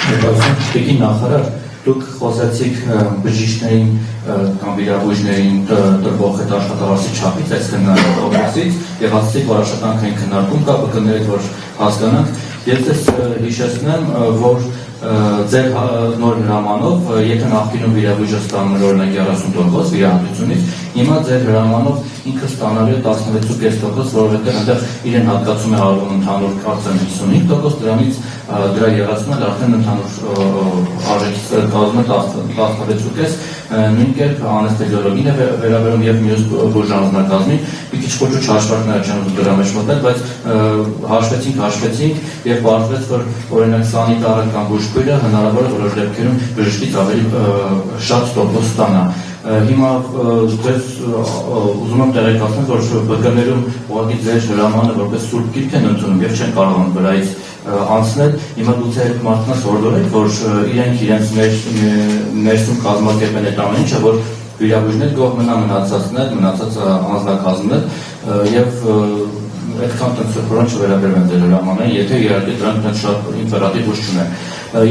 Տիկին նախարար, դուք խոսեցիք բժիշկներին կամ վիրաբույժներին տրվող այդ աշխատավարձի չափից, այս քննարկումից, եւ ասացիք, որ աշխատանքային քննարկում կա, կներեք, որ հասկանանք, ես ես հիշեցնեմ, որ ձեր նոր հրամանով, եթե նախկինում վիրաբույժը ստանում օրինակ 30% վիրահատությունից, հիմա ձեր հրամանով ինքը ստանալու է 16.5%, որովհետև այնտեղ իրեն հատկացում է արվում ընդհանուր կարծեմ 55%, դրանից դրա 30-ը արդեն ընդհանուր արժեքից կազմում է 16.5%, նույն կերպ անեստեզիոլոգին է վերաբերում եւ մյուս բուժանձնակազմին, մի քիչ խոճուչ հաշվարկներ չեմ ուզում դրա մեջ մտնել, բայց հաշվեցինք եւ պարզվեց, որ օրինակ սանիտարը կամ բուժքույրը հնարավոր է որոշ դեպքերում բժշկից ավելի շատ տոկոս ստանա։ Հիմա ձեզ ուզում եմ տեղեկացնել, որ ԲԿ-ներում ուղղակի ձեր հրամանը որպես սուրբ գիրք են ընդունում եւ չեն կարողանում վրայից անցնել, հիմա գուցե այդ մարդկանց հորդորեք, որ իրենց ներսում կազմակերպեն այդ ամեն ինչը, որ վիրաբույժներ գող մնացած անձնակազմներ եւ այդքան տնտեսորեն չվերաբերվեն ձեր հրամանին, եթե իհարկե դրանք շատ իմպերատիվ ուժ չունեն։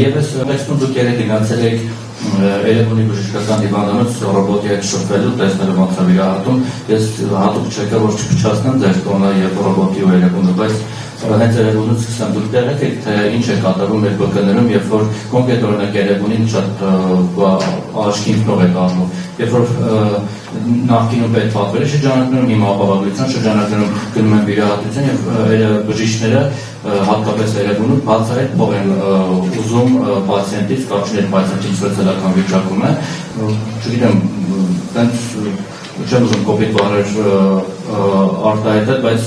Եվ այս տեքստում դուք երեք գնացել եք Երևանի բժշկական հիվանդանոց ռոբոտի հետ շփվելու, տեսնելու ոնց է վիրահատում, ես հատուկ չեկա, որ չփչացնեմ ձեր տոնը եւ ռոբոտի ու Երևանը, բայց հենց Երևանից սկսեմ դուք տեղեք եք, թե ինչ է կատարվում մեր ԲԿ-ներում, երբ որ կոնկրետ օրինակ Երևանին շատ աչքի ընկնող է կազմում, երբ որ նախկինում պետպատվերի շրջանակներում, հիմա ապահովության շրջանակներում գնում են վիրահատության եւ բժիշկները հատկապես Երևանում բացառիկ փող են ուզում պացիենտից, կարճներ պացիենտի սոցիալական վիճակում է, չգիտեմ, տենց չեմ ուզում կոպիտ բառեր արտահայտել, բայց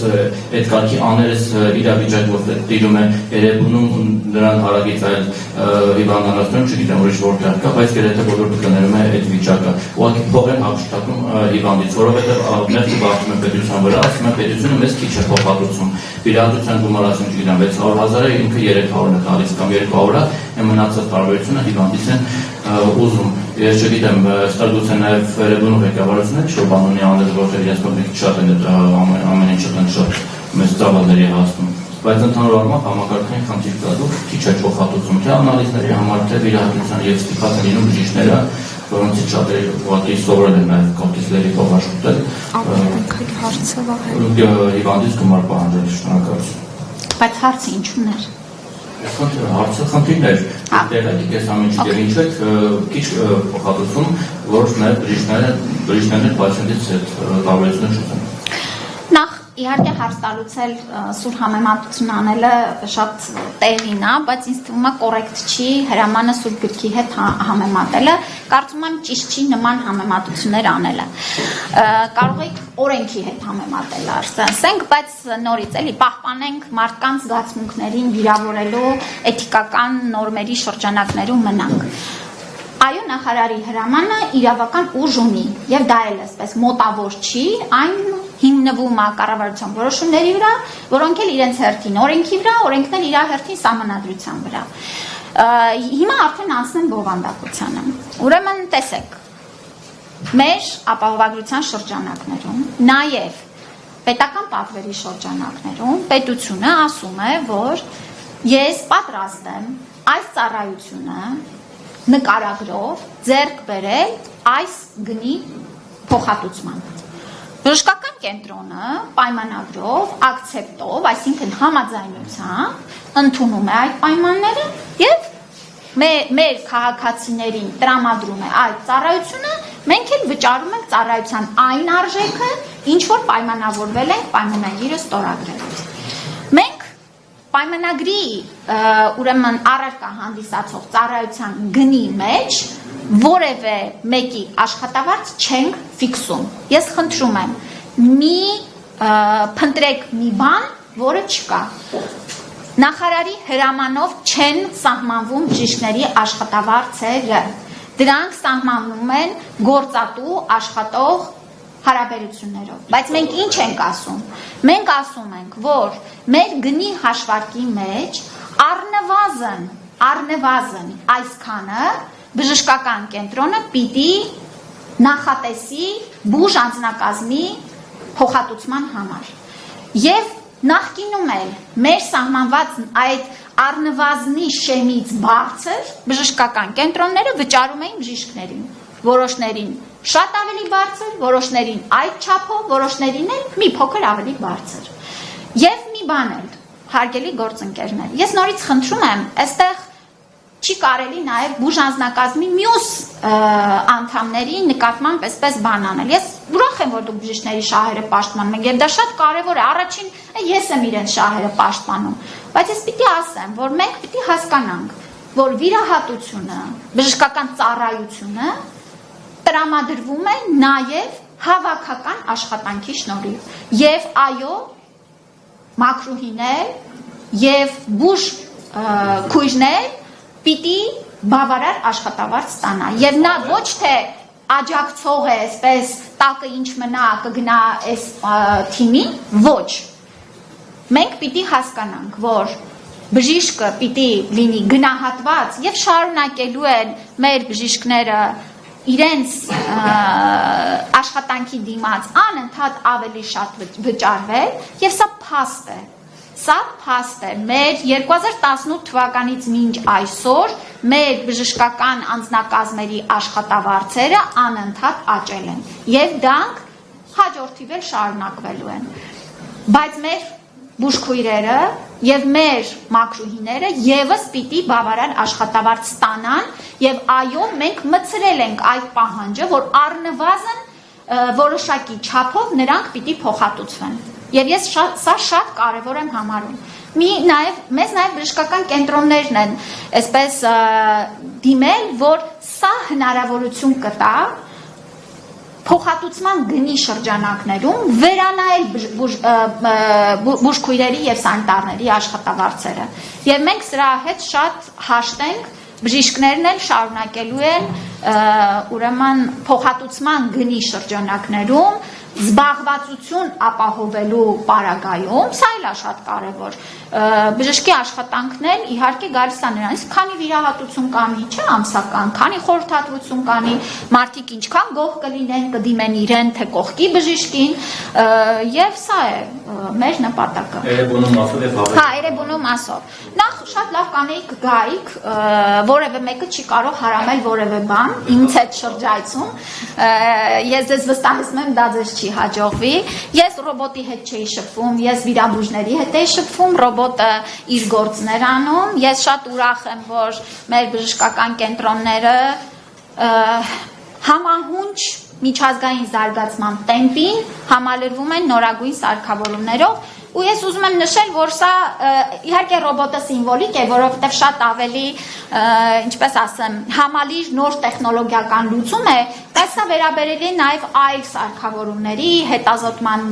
այդ կարգի աներս իրավիճակ, որ տիրում է Երևանում նրան հարագից այլ հիվանդանոցներում, չգիտեմ ուրիշ որտեղ կա, բայց գրեթե բոլոր ԲԿ-ներում է այդ վիճակը։ Ուղղակի փող են հափշտակում հիվանդից, որովհետև մեղքի բախվում է պետության վրա, ասում է պետությունը մեզ քիչ է փոխհատուցում, վիրահատության գումարը, չգիտեմ, 600,000-ը ինքը 300-ն է տալիս կամ 200-ը, մնացած տարբերությունը հիվանդից են ուզում։ Ես չգիտեմ, ստար գուցե նաև Երևանում ղեկավարությունը չի բանոնի անել, որտեղ իրենց մոտ մի քիչ շատ են ամեն ինչը շատ մեծ ծավալների հասնում։ Բայց ընդհանուր առմամբ համակարգային խնդիր կա, դուք քիչ է փոխհատուցում թե անալիզների համար, թե վիրահատության եւ ստիպված են լինում բժիշկները, որոնցից շատերը ուղղակի սովորել են նաև կոմպյուտերների փող աշխատել։ Հիվանդից գումար պահանջել շնորհակալություն։ Բայց հարցը ինչու՞ն էր։ Հարցը խնդիրներ, տեղակիկ ես ամեն ինչ եւ ինչ եք քիչ փոխհատուցում, որ նաև բժիշկները պացիենտից հետ տարբերություն չունեն։ Նախ իհարկե հարց տալուց սուր համեմատություն անելը շատ տեղին է, բայց ինձ թվում է կոռեկտ չի հրամանը սուրբ գրքի հետ համեմատելը, կարծում եմ ճիշտ չի նման համեմատություններ անելը։ Կարող եք օրենքի հետ համեմատել ասենք, բայց նորից էլի պահպանենք մարդկանց զգացմունքներին վիրավորելու էթիկական նորմերի շրջանակներում մնանք։ Այո, նախարարի հրամանը իրավական ուժ ունի եւ դա էլ էսպես մոտավոր չի, այն հիմնվում է կառավարության որոշումների վրա, որոնք էլ իրենց հերթին օրենքի վրա, օրենքն էլ իր հերթին սահմանադրության վրա։ Հիմա արդեն անցնենք բովանդակությանը։ Ուրեմն տեսեք, մեր ապահովագրության շրջանակներում, նաեւ պետական պատվերի շրջանակներում պետությունը ասում է, որ ես պատրաստ եմ այս ծառայությունը նկարագրով ձեռք բերել այս գնի փոխհատուցման։ Բժշկական կենտրոնը պայմանագրով, ակցեպտով, այսինքն համաձայնությամբ ընդունում է այդ պայմանները եւ մեր քաղաքացիներին տրամադրում է այդ ծառայությունը, մենք էլ վճարում ենք ծառայության այն արժեքը, ինչ որ պայմանավորվել ենք պայմանագիրը ստորագրելով։ Մենք պայմանագրի ուրեմն առարկա հանդիսացող ծառայության գնի մեջ որևէ մեկի աշխատավարձ չենք ֆիքսում։ Ես խնդրում եմ, փնտրեք մի բան, որը չկա։ Նախարարի հրամանով չեն սահմանվում բժիշկների աշխատավարձերը։ Դրանք սահմանվում են գործատու աշխատող հարաբերություններով։ Բայց մենք ինչ ենք ասում։ Մենք ասում ենք, որ մեր գնի հաշվարկի մեջ առնվազն այսքանը բժշկական կենտրոնը պիտի նախատեսի բուժ անձնակազմի փոխհատուցման համար։ Եվ նախկինում էլ մեր սահմանված այդ առնվազնի շեմից բարձր բժշկական կենտրոնները վճարում էին բժիշկներին, որոշներին շատ ավելի բարձր, որոշներին այդ չափով, որոշներին էլ մի փոքր ավելի բարձր։ Եվ մի բան էլ, հարգելի գործընկերներ, ես նորից խնդրում եմ, այստեղ չի կարելի նաև բուժանձնակազմի մյուս անդամների նկատմամբ այսպես բան անել։ Ես ուրախ եմ, որ դուք բժիշկների շահերը պաշտպանում եք, եւ դա շատ կարևոր է։ Առաջին ես եմ իրենց շահերը պաշտպանում, բայց ես պիտի ասեմ, որ մենք պիտի հասկանանք, որ վիրահատությունը, բժշկական ծառայությունը տրամադրվում է նաև հավաքական աշխատանքի շնորհիվ։ Եվ այո, մաքրուհիներ եւ բուժ քույրներ պիտի բավարար աշխատավարձ ստանա եւ նա ոչ թե աջակցող է, այսպես տակը ինչ մնա կգնա այս թիմին, ոչ։ Մենք պիտի հասկանանք, որ բժիշկը պիտի լինի գնահատված եւ շարունակելու են մեր բժիշկները իրենց աշխատանքի դիմաց անընդհատ ավելի շատ վճարվել եւ սա փաստ է։ Սա փաստ է։ Մեր 2018 թվականից մինչ այսօր մեր բժշկական անձնակազմերի աշխատավարձերը անընդհատ աճել են եւ դրանք հաջորդիվ էլ շարունակվելու են։ Բայց մեր բուժքույրերը եւ մեր մաքրուհիները եւս պիտի բավարար աշխատավարձ ստանան եւ այո, մենք մցրել ենք այդ պահանջը, որ առնվազն որոշակի չափով նրանք պիտի փոխհատուցվեն։ Եվ ես սա շատ կարևոր եմ համարում։ Մեզ նաև բժշկական կենտրոններն են այսպես դիմել, որ սա հնարավորություն կտա փոխհատուցման գնի շրջանակներում վերանայել բուժքույրերի եւ սանիտարների աշխատավարձերը։ Եվ մենք սրա հետ շատ հաշտ ենք, բժիշկներն էլ շարունակելու են ուրեմն փոխհատուցման գնի շրջանակներում զբաղվածություն ապահովելու պարագայում, սա էլ է շատ կարևոր։ Բժշկի աշխատանքն էլ իհարկե գալիս է նրանից, քանի վիրահատություն կանի, չէ, ամսական, քանի խորհրդատվություն կանի, մարդիկ ինչքան գոհ կլինեն, կդիմեն իրեն, թե կողքի բժիշկին, եւ սա է մեր նպատակը։ Երևանու մասով եւ հավաքել։ Հա, Երևանու մասով։ Նախ շատ լավ կանեիք գայիք, որևէ մեկը չի կարող հարամել որևէ բան, ինձ հետ շրջայցում։ Ես ձեզ վստահեցնում եմ, դա ձեզ չի հաջողվի։ Ես ռոբոտի հետ չէի շփվում, ես վիրաբույժների հետ էի շփվում, ռոբոտը իր գործն էր անում։ Ես շատ ուրախ եմ, որ մեր բժշկական կենտրոնները համահունչ միջազգային զարգացման տեմպին համալրվում են նորագույն սարքավորումներով։ Ու ես ուզում եմ նշել, որ սա իհարկե ռոբոտը սիմվոլիկ է, որովհետև շատ ավելի, ինչպես ասեմ, համալիր նոր տեխնոլոգիական լուծում է, բայց սա վերաբերելի է նաև այլ սարքավորումների, հետազոտման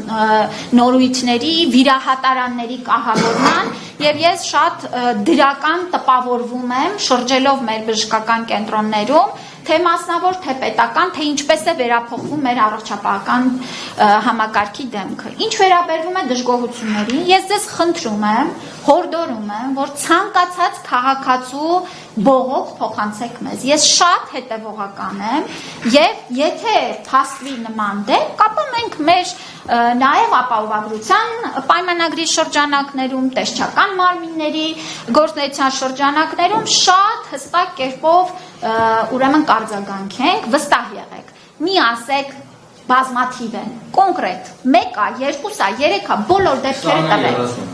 նորույթների, վիրահատարանների կահավորման, եւ ես շատ դրական տպավորվում եմ շրջելով մեր բժշկական կենտրոններում, թե մասնավոր, թե պետական, թե ինչպես է վերափոխվում մեր առողջապահական համակարգի դեմքը։ Ինչ վերաբերվում է դժգոհություններին, ես ձեզ խնդրում եմ, հորդորում եմ, որ ցանկացած քաղաքացու բողոք փոխանցեք մեզ։ Ես շատ հետևողական եմ եւ եթե փաստվի նման դեպք, ապա մենք մեր նաև ապահովագրության պայմանագրի շրջանակներում, տեսչական մարմինների գործնեության շրջանակներում շատ հստակ կերպով ուրեմն կարձագանքենք, վստահ եղեք։ Մի ասեք բազմաթիվ են, կոնկրետ, 1-ա, 2-ա, 3-ա, բոլոր դեպքերը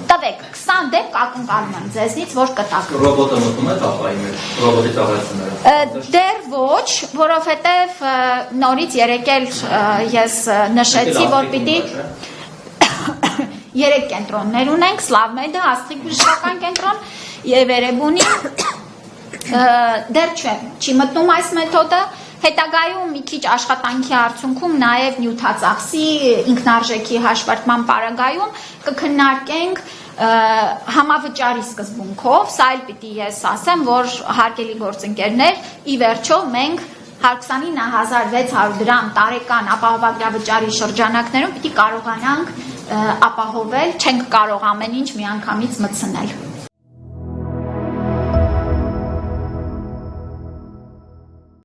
տվեք, 20 դեպք ակնկալում եմ ձեզնից, որ կտակ։ Ռոբոտը մտնում է տապայի մեջ, ռոբոտի ծառայությունները։ Դեռ ոչ, որովհետև նորից երեկ էլ ես նշեցի, որ պիտի 3 կենտրոններ ունենք, Սլավմեդը, Աստղիկ բժշկական կենտրոն եւ Երևանի դեռ չի մտնում այս մեթոդը, հետագայում մի քիչ աշխատանքի արդյունքում նաև նյութածախսի ինքնարժեքի հաշվարկման պարագայում կքննարկենք համավճարի սկզբունքով, սա էլ պիտի ես ասեմ, որ հարգելի գործընկերներ, ի վերջո մենք 129,600 դրամ տարեկան ապահովագրավճարի շրջանակներում պիտի կարողանանք ապահովել, չենք կարող ամեն ինչ միանգամից մտցնել։